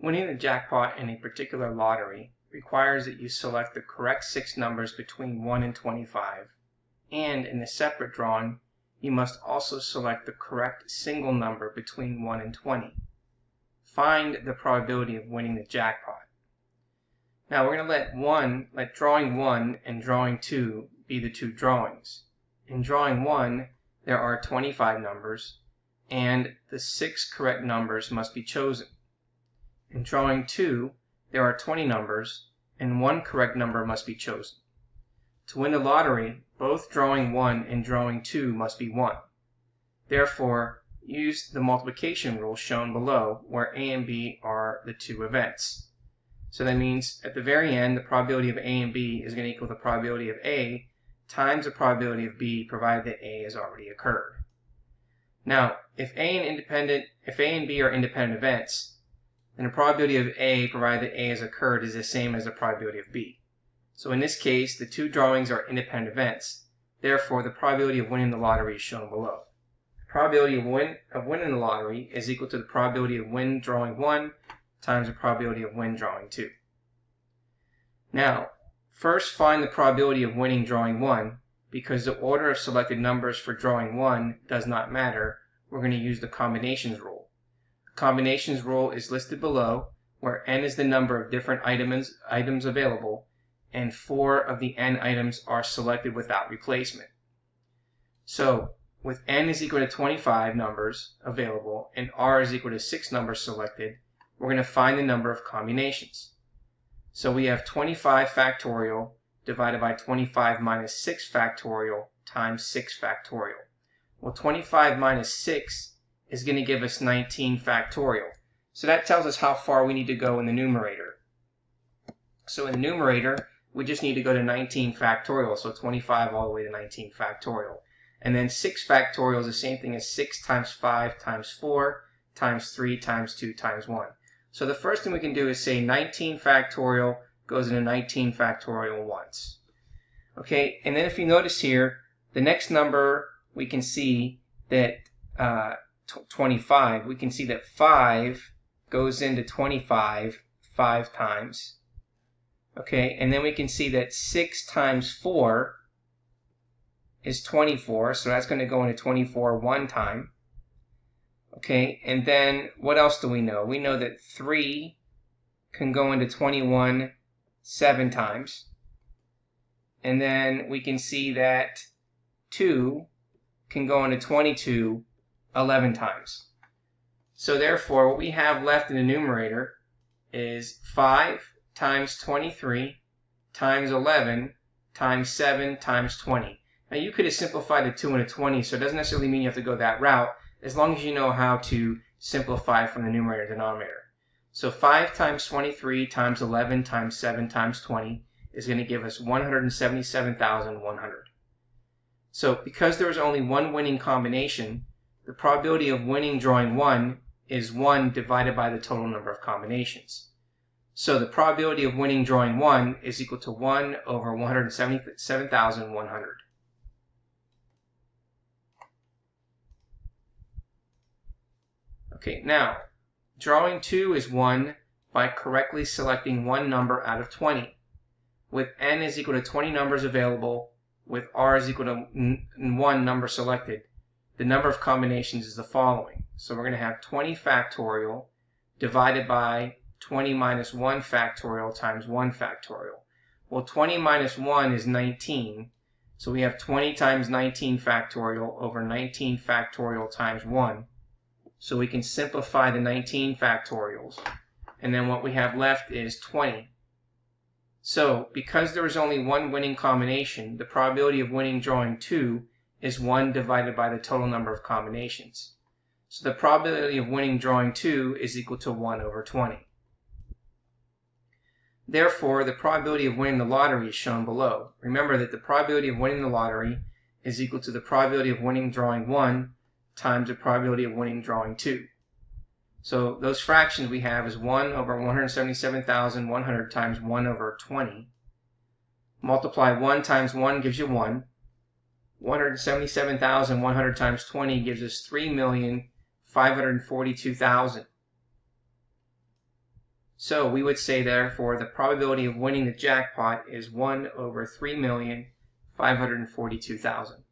Winning the jackpot in a particular lottery requires that you select the correct 6 numbers between 1 and 25, and in a separate drawing, you must also select the correct single number between 1 and 20. Find the probability of winning the jackpot. Now we're going to let drawing 1 and drawing 2 be the two drawings. In drawing 1, there are 25 numbers, and the 6 correct numbers must be chosen. In drawing 2, there are 20 numbers, and 1 correct number must be chosen. To win the lottery, both drawing 1 and drawing 2 must be 1. Therefore, use the multiplication rule shown below, where A and B are the two events. So that means at the very end, the probability of A and B is going to equal the probability of A times the probability of B, provided that A has already occurred. Now, if A and B are independent events, then the probability of A, provided that A has occurred, is the same as the probability of B. So in this case, the two drawings are independent events. Therefore, the probability of winning the lottery is shown below. The probability of winning the lottery is equal to the probability of win drawing 1 times the probability of win drawing 2. Now, first find the probability of winning drawing 1. Because the order of selected numbers for drawing 1 does not matter, we're going to use the combinations rule. The combinations rule is listed below, where n is the number of different items available, and 4 of the n items are selected without replacement. So, with n is equal to 25 numbers available and r is equal to 6 numbers selected, we're going to find the number of combinations. So we have 25 factorial divided by 25 minus 6 factorial times 6 factorial. Well, 25 minus 6 is going to give us 19 factorial. So that tells us how far we need to go in the numerator. So in the numerator, we just need to go to 19 factorial, so 25 all the way to 19 factorial. And then 6 factorial is the same thing as 6 times 5 times 4 times 3 times 2 times 1. So the first thing we can do is say 19 factorial goes into 19 factorial once. Okay, and then if you notice here, the next number we can see that 25, we can see that 5 goes into 25 5 times. Okay, and then we can see that 6 times 4 is 24, so that's going to go into 24 one time. Okay, and then what else do we know? We know that 3 can go into 21 7 times. And then we can see that 2 can go into 22 11 times. So therefore, what we have left in the numerator is 5 times 23 times 11 times 7 times 20. Now you could have simplified the 2 into 20, so it doesn't necessarily mean you have to go that route, as long as you know how to simplify from the numerator to denominator. So 5 times 23 times 11 times 7 times 20 is going to give us 177,100. So because there is only one winning combination, the probability of winning drawing 1 is 1 divided by the total number of combinations. So the probability of winning drawing 1 is equal to 1 over 177,100. Okay, now, drawing 2 is won by correctly selecting one number out of 20. With n is equal to 20 numbers available, with r is equal to 1 number selected, the number of combinations is the following. So we're going to have 20 factorial divided by 20 minus 1 factorial times 1 factorial. Well, 20 minus 1 is 19, so we have 20 times 19 factorial over 19 factorial times 1. So we can simplify the 19 factorials, and then what we have left is 20. So, because there is only one winning combination, the probability of winning drawing 2 is 1 divided by the total number of combinations. So the probability of winning drawing 2 is equal to 1 over 20. Therefore, the probability of winning the lottery is shown below. Remember that the probability of winning the lottery is equal to the probability of winning drawing 1 times the probability of winning drawing 2. So those fractions we have is 1 over 177,100 times 1 over 20. Multiply 1 times 1 gives you 1. 177,100 times 20 gives us 3,542,000. So we would say, therefore, the probability of winning the jackpot is 1 over 3,542,000.